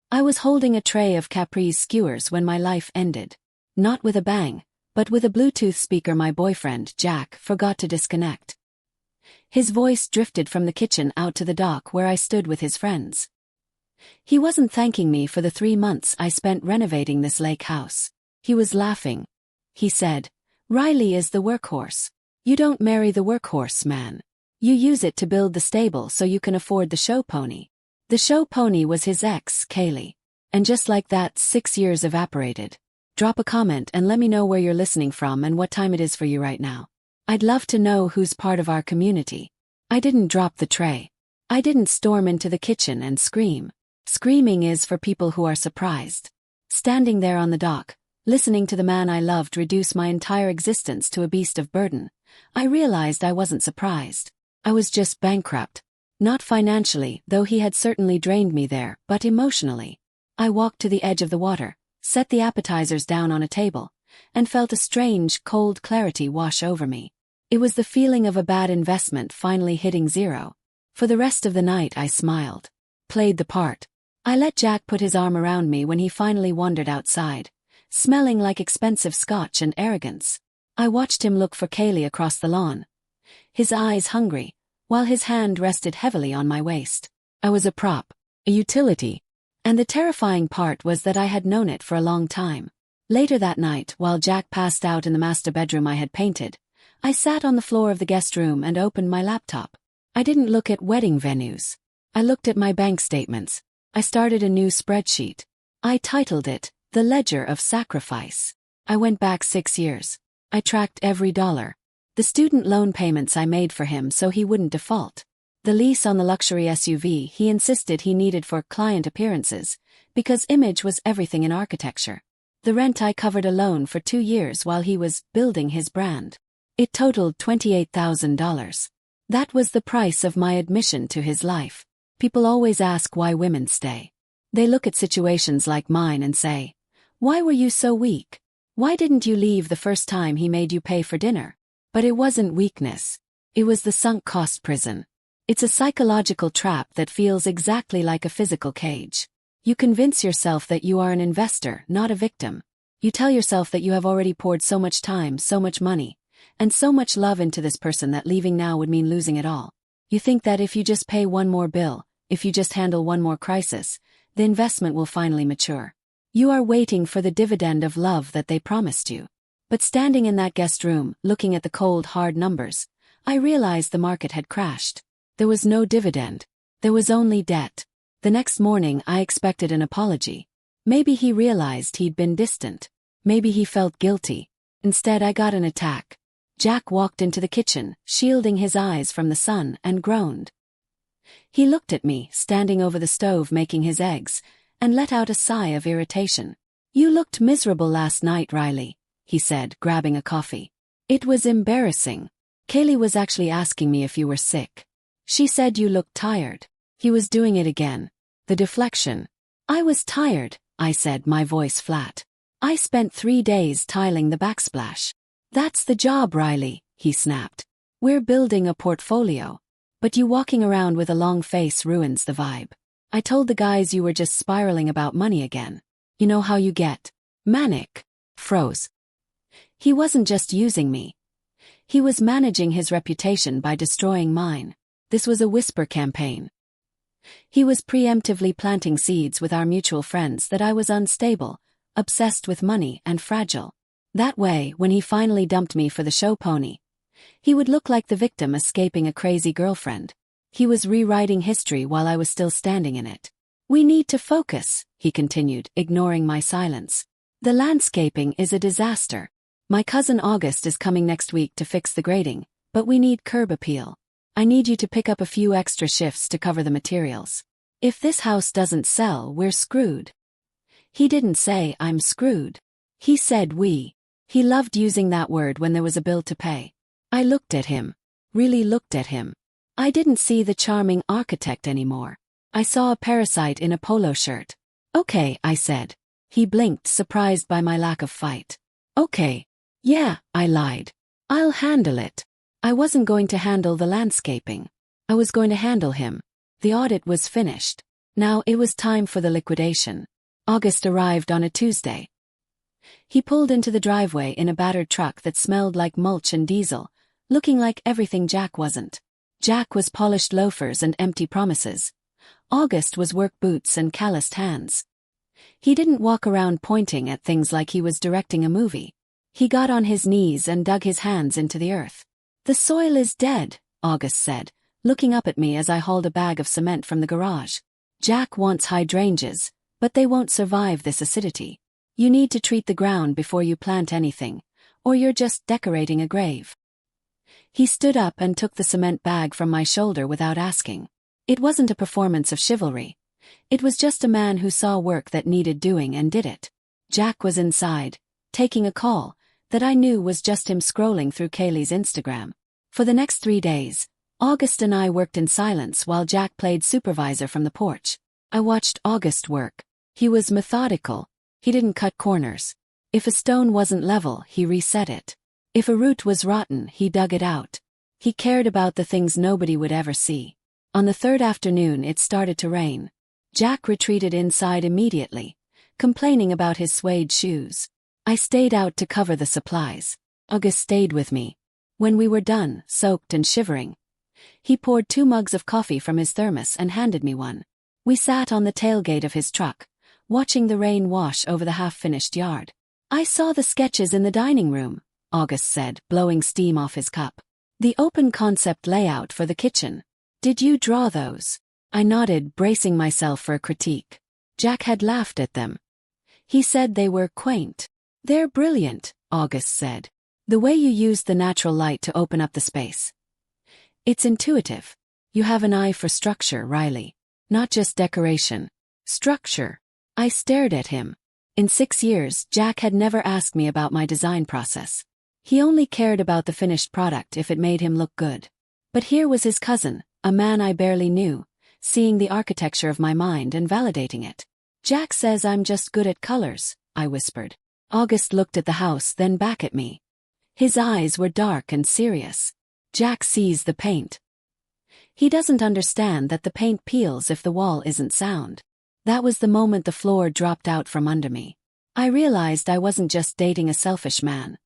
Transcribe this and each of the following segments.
I was holding a tray of Capri's skewers when my life ended. Not with a bang, but with a Bluetooth speaker my boyfriend, Jack, forgot to disconnect. His voice drifted from the kitchen out to the dock where I stood with his friends. He wasn't thanking me for the 3 months I spent renovating this lake house. He was laughing. He said, "Riley is the workhorse. You don't marry the workhorse, man. You use it to build the stable so you can afford the show pony." The show pony was his ex, Kaylee. And just like that, 6 years evaporated. Drop a comment and let me know where you're listening from and what time it is for you right now. I'd love to know who's part of our community. I didn't drop the tray. I didn't storm into the kitchen and scream. Screaming is for people who are surprised. Standing there on the dock, listening to the man I loved reduce my entire existence to a beast of burden, I realized I wasn't surprised. I was just bankrupt. Not financially, though he had certainly drained me there, but emotionally. I walked to the edge of the water, set the appetizers down on a table, and felt a strange, cold clarity wash over me. It was the feeling of a bad investment finally hitting zero. For the rest of the night I smiled. Played the part. I let Jack put his arm around me when he finally wandered outside, smelling like expensive scotch and arrogance. I watched him look for Kaylee across the lawn, his eyes hungry, while his hand rested heavily on my waist. I was a prop, a utility, and the terrifying part was that I had known it for a long time. Later that night, while Jack passed out in the master bedroom I had painted, I sat on the floor of the guest room and opened my laptop. I didn't look at wedding venues. I looked at my bank statements. I started a new spreadsheet. I titled it, The Ledger of Sacrifice. I went back 6 years. I tracked every dollar. The student loan payments I made for him so he wouldn't default. The lease on the luxury SUV he insisted he needed for client appearances, because image was everything in architecture. The rent I covered alone for 2 years while he was building his brand. It totaled $28,000. That was the price of my admission to his life. People always ask why women stay. They look at situations like mine and say, "Why were you so weak? Why didn't you leave the first time he made you pay for dinner?" But it wasn't weakness. It was the sunk cost prison. It's a psychological trap that feels exactly like a physical cage. You convince yourself that you are an investor, not a victim. You tell yourself that you have already poured so much time, so much money, and so much love into this person that leaving now would mean losing it all. You think that if you just pay one more bill, if you just handle one more crisis, the investment will finally mature. You are waiting for the dividend of love that they promised you. But standing in that guest room, looking at the cold, hard numbers, I realized the market had crashed. There was no dividend. There was only debt. The next morning I expected an apology. Maybe he realized he'd been distant. Maybe he felt guilty. Instead I got an attack. Jack walked into the kitchen, shielding his eyes from the sun, and groaned. He looked at me, standing over the stove making his eggs, and let out a sigh of irritation. "You looked miserable last night, Riley," he said, grabbing a coffee. "It was embarrassing. Kaylee was actually asking me if you were sick. She said you looked tired." He was doing it again. The deflection. "I was tired," I said, my voice flat. "I spent 3 days tiling the backsplash." "That's the job, Riley," he snapped. "We're building a portfolio. But you walking around with a long face ruins the vibe. I told the guys you were just spiraling about money again. You know how you get manic." Froze. He wasn't just using me. He was managing his reputation by destroying mine. This was a whisper campaign. He was preemptively planting seeds with our mutual friends that I was unstable, obsessed with money, and fragile. That way, when he finally dumped me for the show pony, he would look like the victim escaping a crazy girlfriend. He was rewriting history while I was still standing in it. "We need to focus," he continued, ignoring my silence. "The landscaping is a disaster. My cousin August is coming next week to fix the grading, but we need curb appeal. I need you to pick up a few extra shifts to cover the materials. If this house doesn't sell, we're screwed." He didn't say "I'm screwed." He said "we." He loved using that word when there was a bill to pay. I looked at him. Really looked at him. I didn't see the charming architect anymore. I saw a parasite in a polo shirt. "Okay," I said. He blinked, surprised by my lack of fight. "Okay. Yeah," I lied. "I'll handle it." I wasn't going to handle the landscaping. I was going to handle him. The audit was finished. Now it was time for the liquidation. August arrived on a Tuesday. He pulled into the driveway in a battered truck that smelled like mulch and diesel, looking like everything Jack wasn't. Jack was polished loafers and empty promises. August was work boots and calloused hands. He didn't walk around pointing at things like he was directing a movie. He got on his knees and dug his hands into the earth. "The soil is dead," August said, looking up at me as I hauled a bag of cement from the garage. "Jack wants hydrangeas, but they won't survive this acidity. You need to treat the ground before you plant anything, or you're just decorating a grave." He stood up and took the cement bag from my shoulder without asking. It wasn't a performance of chivalry. It was just a man who saw work that needed doing and did it. Jack was inside, taking a call that I knew was just him scrolling through Kaylee's Instagram. For the next 3 days, August and I worked in silence while Jack played supervisor from the porch. I watched August work. He was methodical. He didn't cut corners. If a stone wasn't level, he reset it. If a root was rotten, he dug it out. He cared about the things nobody would ever see. On the third afternoon, it started to rain. Jack retreated inside immediately, complaining about his suede shoes. I stayed out to cover the supplies. August stayed with me. When we were done, soaked and shivering, he poured 2 mugs of coffee from his thermos and handed me one. We sat on the tailgate of his truck, watching the rain wash over the half-finished yard. "I saw the sketches in the dining room," August said, blowing steam off his cup. "The open concept layout for the kitchen. Did you draw those?" I nodded, bracing myself for a critique. Jack had laughed at them. He said they were quaint. "They're brilliant," August said. "The way you used the natural light to open up the space. It's intuitive. You have an eye for structure, Riley. Not just decoration. Structure." I stared at him. In 6 years, Jack had never asked me about my design process. He only cared about the finished product if it made him look good. But here was his cousin, a man I barely knew, seeing the architecture of my mind and validating it. "Jack says I'm just good at colors," I whispered. August looked at the house, then back at me. His eyes were dark and serious. "Jack sees the paint. He doesn't understand that the paint peels if the wall isn't sound." That was the moment the floor dropped out from under me. I realized I wasn't just dating a selfish man.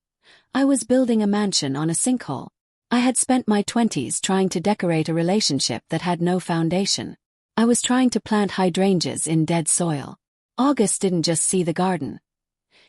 I was building a mansion on a sinkhole. I had spent my 20s trying to decorate a relationship that had no foundation. I was trying to plant hydrangeas in dead soil. August didn't just see the garden.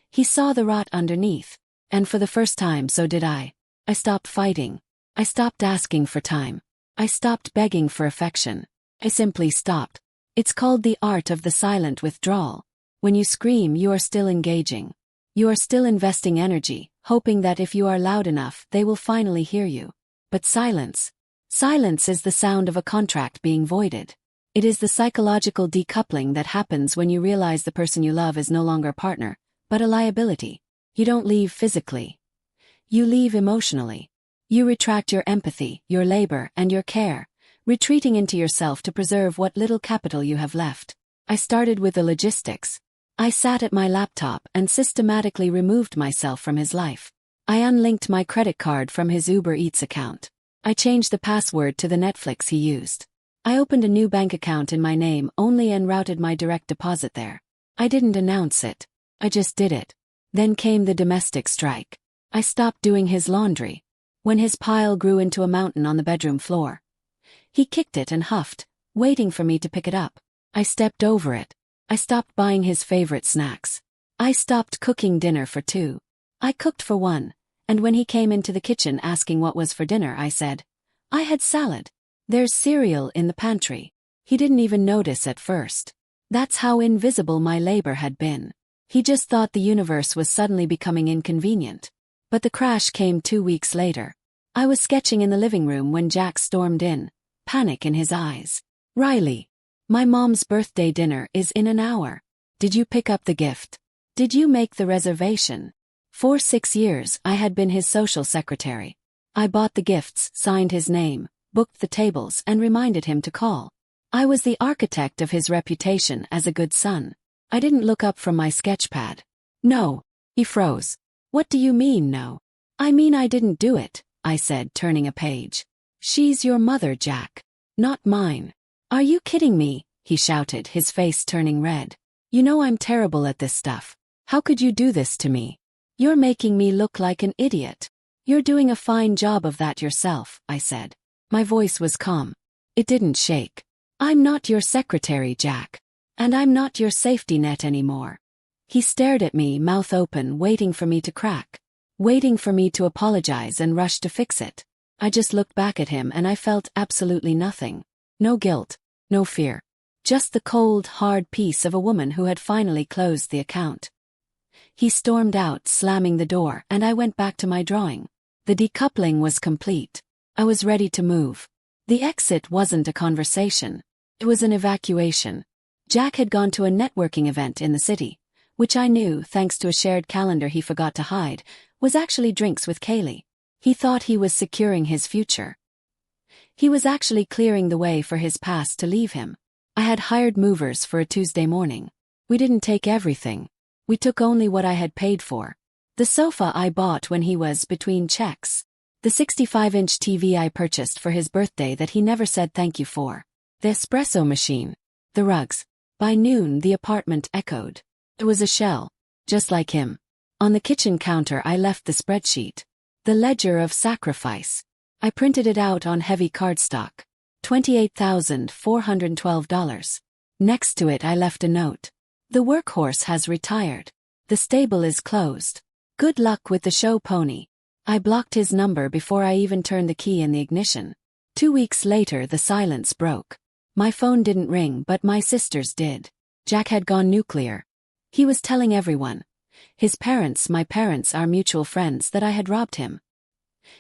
He saw the rot underneath. And for the first time, so did I. I stopped fighting. I stopped asking for time. I stopped begging for affection. I simply stopped. It's called the art of the silent withdrawal. When you scream, you are still engaging. You are still investing energy, hoping that if you are loud enough, they will finally hear you. But silence is the sound of a contract being voided. It is the psychological decoupling that happens when you realize the person you love is no longer a partner, but a liability. You don't leave physically. You leave emotionally. You retract your empathy, your labor, and your care, retreating into yourself to preserve what little capital you have left. I started with the logistics. I sat at my laptop and systematically removed myself from his life. I unlinked my credit card from his Uber Eats account. I changed the password to the Netflix he used. I opened a new bank account in my name only and routed my direct deposit there. I didn't announce it. I just did it. Then came the domestic strike. I stopped doing his laundry. When his pile grew into a mountain on the bedroom floor, he kicked it and huffed, waiting for me to pick it up. I stepped over it. I stopped buying his favorite snacks. I stopped cooking dinner for 2. I cooked for 1, and when he came into the kitchen asking what was for dinner, I said, "I had salad. There's cereal in the pantry." He didn't even notice at first. That's how invisible my labor had been. He just thought the universe was suddenly becoming inconvenient. But the crash came 2 weeks later. I was sketching in the living room when Jack stormed in, panic in his eyes. "Riley, my mom's birthday dinner is in an hour. Did you pick up the gift? Did you make the reservation?" For 6 years, I had been his social secretary. I bought the gifts, signed his name, booked the tables, and reminded him to call. I was the architect of his reputation as a good son. I didn't look up from my sketchpad. "No." He froze. "What do you mean, no?" "I mean I didn't do it," I said, turning a page. "She's your mother, Jack. Not mine." "Are you kidding me?" he shouted, his face turning red. You know I'm terrible at this stuff. How could you do this to me? You're making me look like an idiot. You're doing a fine job of that yourself, I said. My voice was calm. It didn't shake. I'm not your secretary, Jack. And I'm not your safety net anymore. He stared at me, mouth open, waiting for me to crack. Waiting for me to apologize and rush to fix it. I just looked back at him and I felt absolutely nothing. No guilt, no fear. Just the cold, hard peace of a woman who had finally closed the account. He stormed out, slamming the door, and I went back to my drawing. The decoupling was complete. I was ready to move. The exit wasn't a conversation. It was an evacuation. Jack had gone to a networking event in the city, which I knew, thanks to a shared calendar he forgot to hide, was actually drinks with Kaylee. He thought he was securing his future. He was actually clearing the way for his past to leave him. I had hired movers for a Tuesday morning. We didn't take everything. We took only what I had paid for. The sofa I bought when he was between checks. The 65-inch TV I purchased for his birthday that he never said thank you for. The espresso machine. The rugs. By noon the apartment echoed. It was a shell. Just like him. On the kitchen counter I left the spreadsheet. The ledger of sacrifice. I printed it out on heavy cardstock. $28,412. Next to it I left a note. The workhorse has retired. The stable is closed. Good luck with the show pony. I blocked his number before I even turned the key in the ignition. 2 weeks later the silence broke. My phone didn't ring but my sister's did. Jack had gone nuclear. He was telling everyone. His parents, my parents, our mutual friends, that I had robbed him.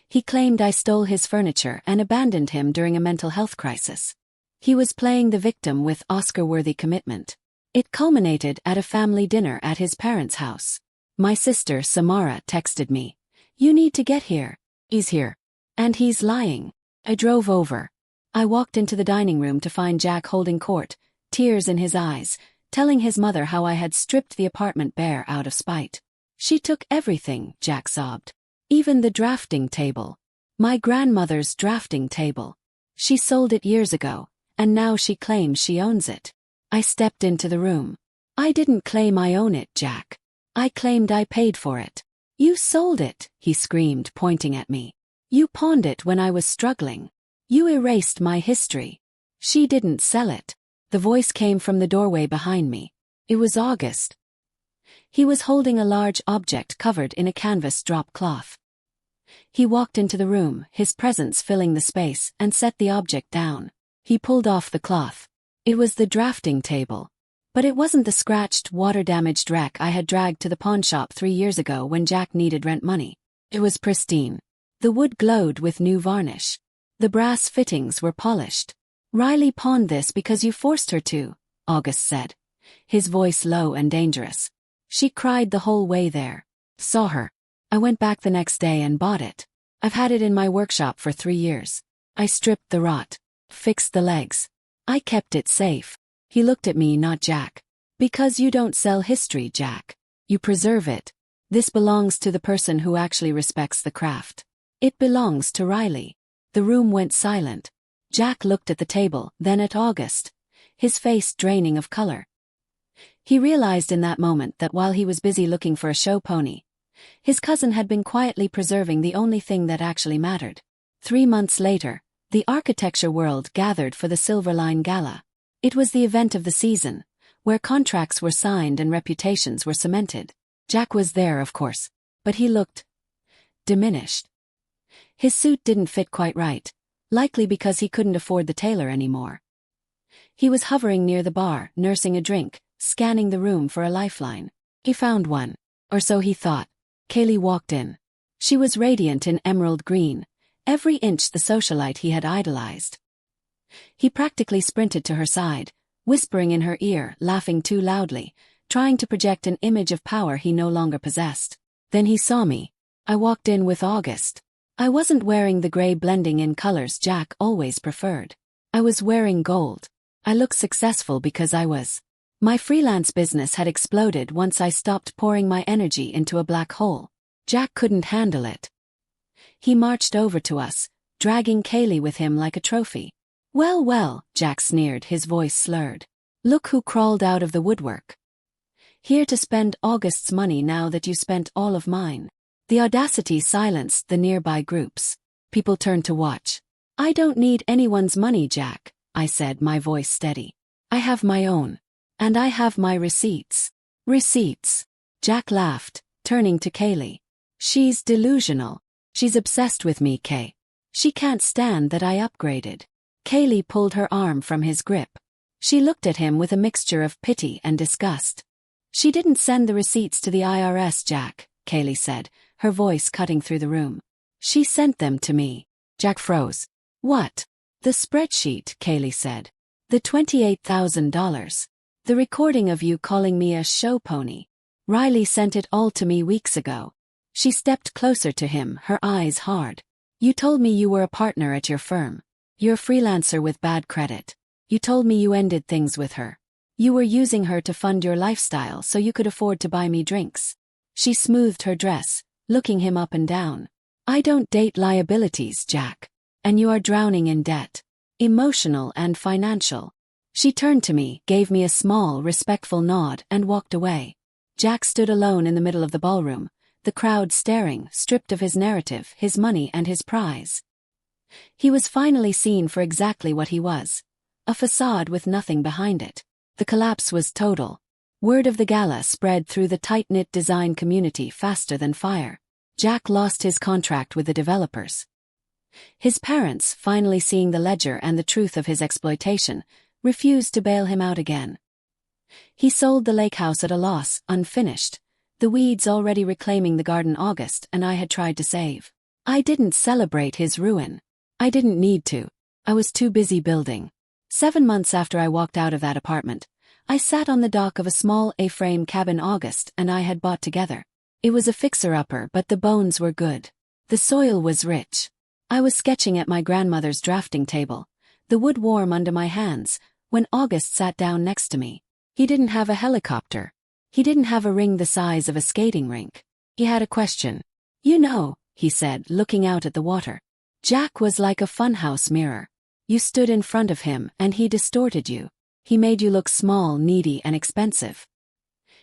He claimed I stole his furniture and abandoned him during a mental health crisis. He was playing the victim with Oscar-worthy commitment. It culminated at a family dinner at his parents' house. My sister, Samara, texted me. You need to get here. He's here. And he's lying. I drove over. I walked into the dining room to find Jack holding court, tears in his eyes, telling his mother how I had stripped the apartment bare out of spite. She took everything, Jack sobbed. Even the drafting table. My grandmother's drafting table. She sold it years ago, and now she claims she owns it. I stepped into the room. I didn't claim I own it, Jack. I claimed I paid for it. You sold it, he screamed, pointing at me. You pawned it when I was struggling. You erased my history. She didn't sell it. The voice came from the doorway behind me. It was August. He was holding a large object covered in a canvas drop cloth. He walked into the room, his presence filling the space, and set the object down. He pulled off the cloth. It was the drafting table. But it wasn't the scratched, water-damaged wreck I had dragged to the pawnshop 3 years ago when Jack needed rent money. It was pristine. The wood glowed with new varnish. The brass fittings were polished. Riley pawned this because you forced her to, August said. His voice low and dangerous. She cried the whole way there. Saw her. I went back the next day and bought it. I've had it in my workshop for 3 years. I stripped the rot. Fixed the legs. I kept it safe. He looked at me, not Jack. Because you don't sell history, Jack. You preserve it. This belongs to the person who actually respects the craft. It belongs to Riley. The room went silent. Jack looked at the table, then at August, his face draining of color. He realized in that moment that while he was busy looking for a show pony, his cousin had been quietly preserving the only thing that actually mattered. 3 months later, the architecture world gathered for the Silver Line Gala. It was the event of the season, where contracts were signed and reputations were cemented. Jack was there, of course, but he looked diminished. His suit didn't fit quite right, likely because he couldn't afford the tailor anymore. He was hovering near the bar, nursing a drink, scanning the room for a lifeline. He found one, or so he thought. Kaylee walked in. She was radiant in emerald green, every inch the socialite he had idolized. He practically sprinted to her side, whispering in her ear, laughing too loudly, trying to project an image of power he no longer possessed. Then he saw me. I walked in with August. I wasn't wearing the gray blending in colors Jack always preferred. I was wearing gold. I looked successful because I was. My freelance business had exploded once I stopped pouring my energy into a black hole. Jack couldn't handle it. He marched over to us, dragging Kaylee with him like a trophy. Well, well, Jack sneered, his voice slurred. Look who crawled out of the woodwork. Here to spend August's money now that you spent all of mine. The audacity silenced the nearby groups. People turned to watch. I don't need anyone's money, Jack, I said, my voice steady. I have my own. And I have my receipts. Receipts. Jack laughed, turning to Kaylee. She's delusional. She's obsessed with me, Kay. She can't stand that I upgraded. Kaylee pulled her arm from his grip. She looked at him with a mixture of pity and disgust. She didn't send the receipts to the IRS, Jack, Kaylee said, her voice cutting through the room. She sent them to me. Jack froze. What? The spreadsheet, Kaylee said. The $28,000. The recording of you calling me a show pony. Riley sent it all to me weeks ago. She stepped closer to him, her eyes hard. You told me you were a partner at your firm. You're a freelancer with bad credit. You told me you ended things with her. You were using her to fund your lifestyle so you could afford to buy me drinks. She smoothed her dress, looking him up and down. I don't date liabilities, Jack. And you are drowning in debt. Emotional and financial. She turned to me, gave me a small, respectful nod, and walked away. Jack stood alone in the middle of the ballroom, the crowd staring, stripped of his narrative, his money and his prize. He was finally seen for exactly what he was. A facade with nothing behind it. The collapse was total. Word of the gala spread through the tight-knit design community faster than fire. Jack lost his contract with the developers. His parents, finally seeing the ledger and the truth of his exploitation, refused to bail him out again. He sold the lake house at a loss, unfinished, the weeds already reclaiming the garden August and I had tried to save. I didn't celebrate his ruin. I didn't need to. I was too busy building. 7 months after I walked out of that apartment, I sat on the dock of a small A-frame cabin August and I had bought together. It was a fixer-upper, but the bones were good. The soil was rich. I was sketching at my grandmother's drafting table, the wood warm under my hands, when August sat down next to me. He didn't have a helicopter. He didn't have a ring the size of a skating rink. He had a question. You know, he said, looking out at the water. Jack was like a funhouse mirror. You stood in front of him and he distorted you. He made you look small, needy and expensive.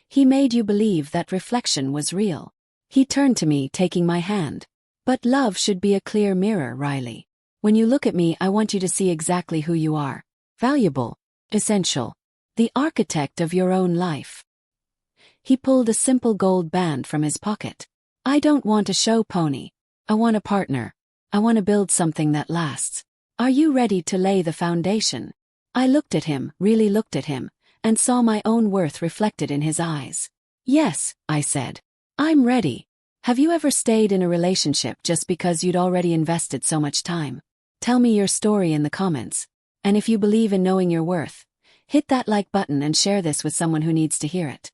He made you believe that reflection was real. He turned to me, taking my hand. But love should be a clear mirror, Riley. When you look at me, I want you to see exactly who you are. Valuable. Essential. The architect of your own life. He pulled a simple gold band from his pocket. I don't want a show pony. I want a partner. I want to build something that lasts. Are you ready to lay the foundation? I looked at him, really looked at him, and saw my own worth reflected in his eyes. Yes, I said. I'm ready. Have you ever stayed in a relationship just because you'd already invested so much time? Tell me your story in the comments. And if you believe in knowing your worth, hit that like button and share this with someone who needs to hear it.